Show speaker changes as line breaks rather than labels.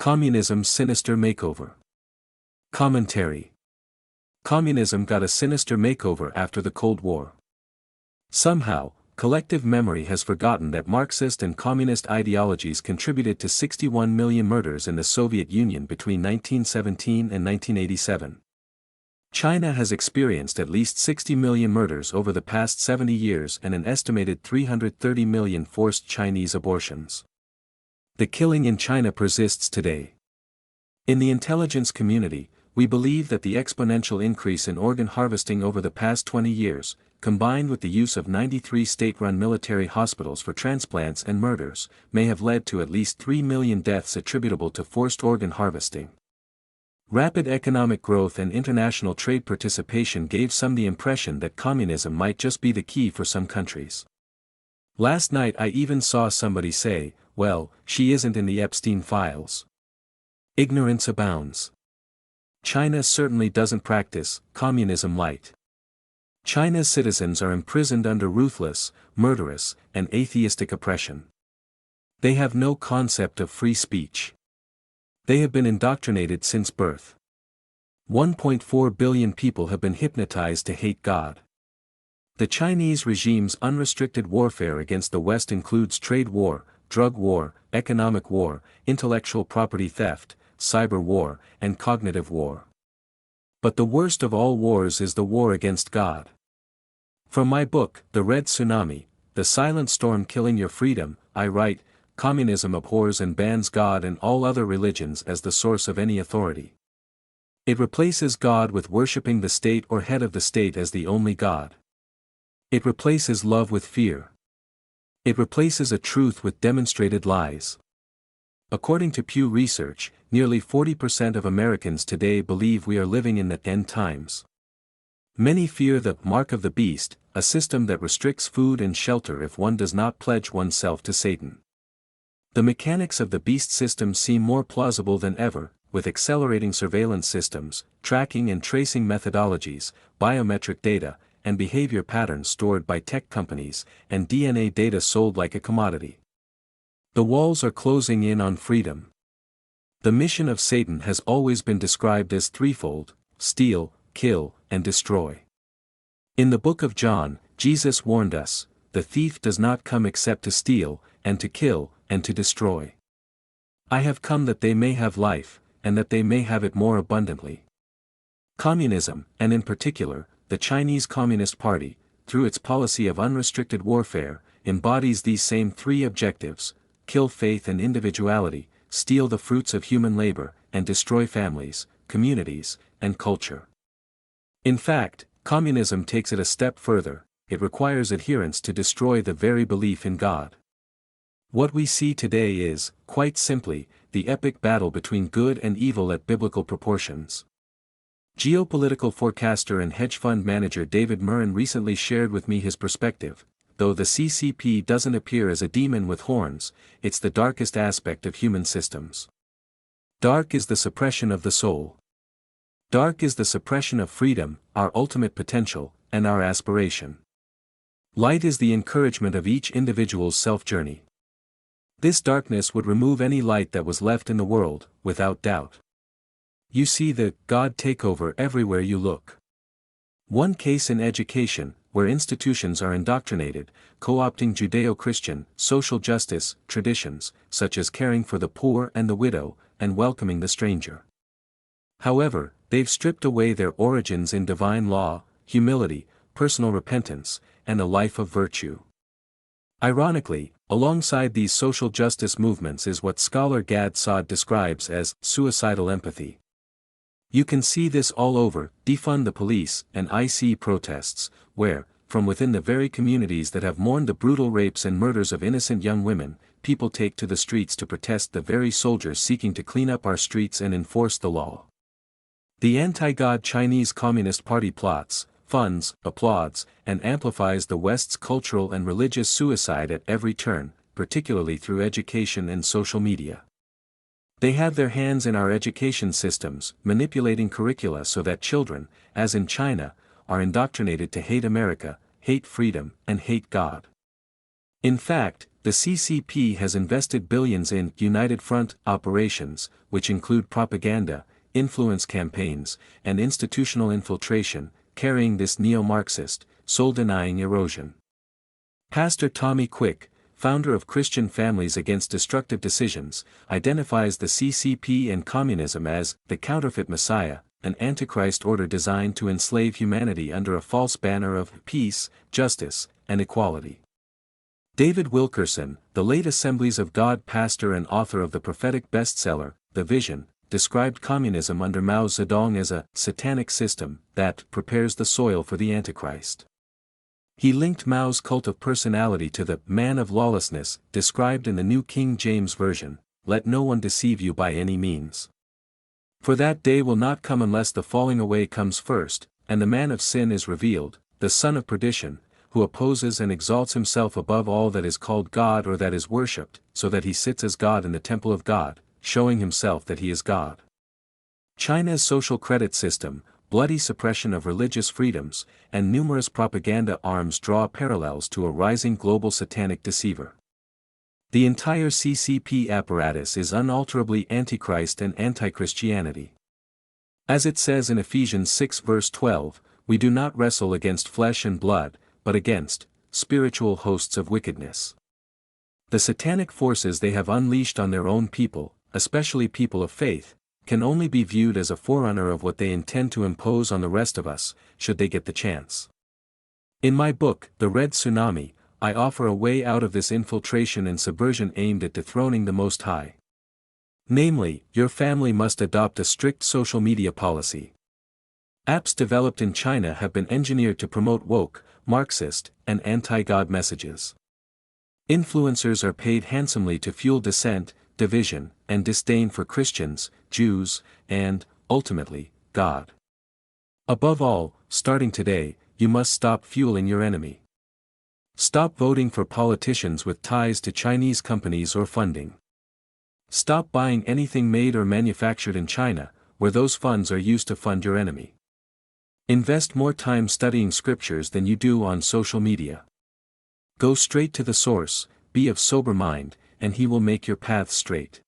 Communism's Sinister Makeover. Commentary. Communism got a sinister makeover after the Cold War. Somehow, collective memory has forgotten that Marxist and communist ideologies contributed to 61 million murders in the Soviet Union between 1917 and 1987. China has experienced at least 60 million murders over the past 70 years and an estimated 330 million forced Chinese abortions. The killing in China persists today. In the intelligence community, we believe that the exponential increase in organ harvesting over the past 20 years, combined with the use of 93 state-run military hospitals for transplants and murders, may have led to at least 3 million deaths attributable to forced organ harvesting. Rapid economic growth and international trade participation gave some the impression that communism might just be the key for some countries. Last night I even saw somebody say, well, she isn't in the Epstein files. Ignorance abounds. China certainly doesn't practice communism light. China's citizens are imprisoned under ruthless, murderous, and atheistic oppression. They have no concept of free speech. They have been indoctrinated since birth. 1.4 billion people have been hypnotized to hate God. The Chinese regime's unrestricted warfare against the West includes trade war, drug war, economic war, intellectual property theft, cyber war, and cognitive war. But the worst of all wars is the war against God. From my book, The Red Tsunami, The Silent Storm Killing Your Freedom, I write, communism abhors and bans God and all other religions as the source of any authority. It replaces God with worshipping the state or head of the state as the only God. It replaces love with fear. It replaces a truth with demonstrated lies. According to Pew Research, nearly 40% of Americans today believe we are living in the end times. Many fear the mark of the beast, a system that restricts food and shelter if one does not pledge oneself to Satan. The mechanics of the beast system seem more plausible than ever, with accelerating surveillance systems, tracking and tracing methodologies, biometric data, and behavior patterns stored by tech companies, and DNA data sold like a commodity. The walls are closing in on freedom. The mission of Satan has always been described as threefold: steal, kill, and destroy. In the book of John, Jesus warned us, the thief does not come except to steal, and to kill, and to destroy. I have come that they may have life, and that they may have it more abundantly. Communism, and in particular, the Chinese Communist Party, through its policy of unrestricted warfare, embodies these same three objectives: kill faith and individuality, steal the fruits of human labor, and destroy families, communities, and culture. In fact, communism takes it a step further. It requires adherents to destroy the very belief in God. What we see today is, quite simply, the epic battle between good and evil at biblical proportions. Geopolitical forecaster and hedge fund manager David Murren recently shared with me his perspective. Though the CCP doesn't appear as a demon with horns, it's the darkest aspect of human systems. Dark is the suppression of the soul. Dark is the suppression of freedom, our ultimate potential, and our aspiration. Light is the encouragement of each individual's self-journey. This darkness would remove any light that was left in the world, without doubt. You see the God takeover everywhere you look. One case in education, where institutions are indoctrinated, co-opting Judeo-Christian, social justice, traditions, such as caring for the poor and the widow, and welcoming the stranger. However, they've stripped away their origins in divine law, humility, personal repentance, and a life of virtue. Ironically, alongside these social justice movements is what scholar Gad Saad describes as suicidal empathy. You can see this all over: defund the police and IC protests, where, from within the very communities that have mourned the brutal rapes and murders of innocent young women, people take to the streets to protest the very soldiers seeking to clean up our streets and enforce the law. The anti-God Chinese Communist Party plots, funds, applauds, and amplifies the West's cultural and religious suicide at every turn, particularly through education and social media. They have their hands in our education systems, manipulating curricula so that children, as in China, are indoctrinated to hate America, hate freedom, and hate God. In fact, The CCP has invested billions in United Front operations, which include propaganda, influence campaigns, and institutional infiltration, carrying this neo-Marxist, soul-denying erosion. Pastor Tommy Quick, founder of Christian Families Against Destructive Decisions, identifies the CCP and communism as the counterfeit Messiah, an antichrist order designed to enslave humanity under a false banner of peace, justice, and equality. David Wilkerson, the late Assemblies of God pastor and author of the prophetic bestseller, The Vision, described communism under Mao Zedong as a satanic system that prepares the soil for the Antichrist. He linked Mao's cult of personality to the man of lawlessness, described in the New King James Version, "Let no one deceive you by any means. For that day will not come unless the falling away comes first, and the man of sin is revealed, the son of perdition, who opposes and exalts himself above all that is called God or that is worshipped, so that he sits as God in the temple of God, showing himself that he is God." China's social credit system, bloody suppression of religious freedoms, and numerous propaganda arms draw parallels to a rising global satanic deceiver. The entire CCP apparatus is unalterably antichrist and anti-Christianity. As it says in Ephesians 6 verse 12, "We do not wrestle against flesh and blood, but against spiritual hosts of wickedness." The satanic forces they have unleashed on their own people, especially people of faith, can only be viewed as a forerunner of what they intend to impose on the rest of us, should they get the chance. In my book, The Red Tsunami, I offer a way out of this infiltration and subversion aimed at dethroning the Most High. Namely, your family must adopt a strict social media policy. Apps developed in China have been engineered to promote woke, Marxist, and anti-God messages. Influencers are paid handsomely to fuel dissent, division, and disdain for Christians, Jews, and, ultimately, God. Above all, starting today, you must stop fueling your enemy. Stop voting for politicians with ties to Chinese companies or funding. Stop buying anything made or manufactured in China, where those funds are used to fund your enemy. Invest more time studying scriptures than you do on social media. Go straight to the source, be of sober mind, and he will make your path straight.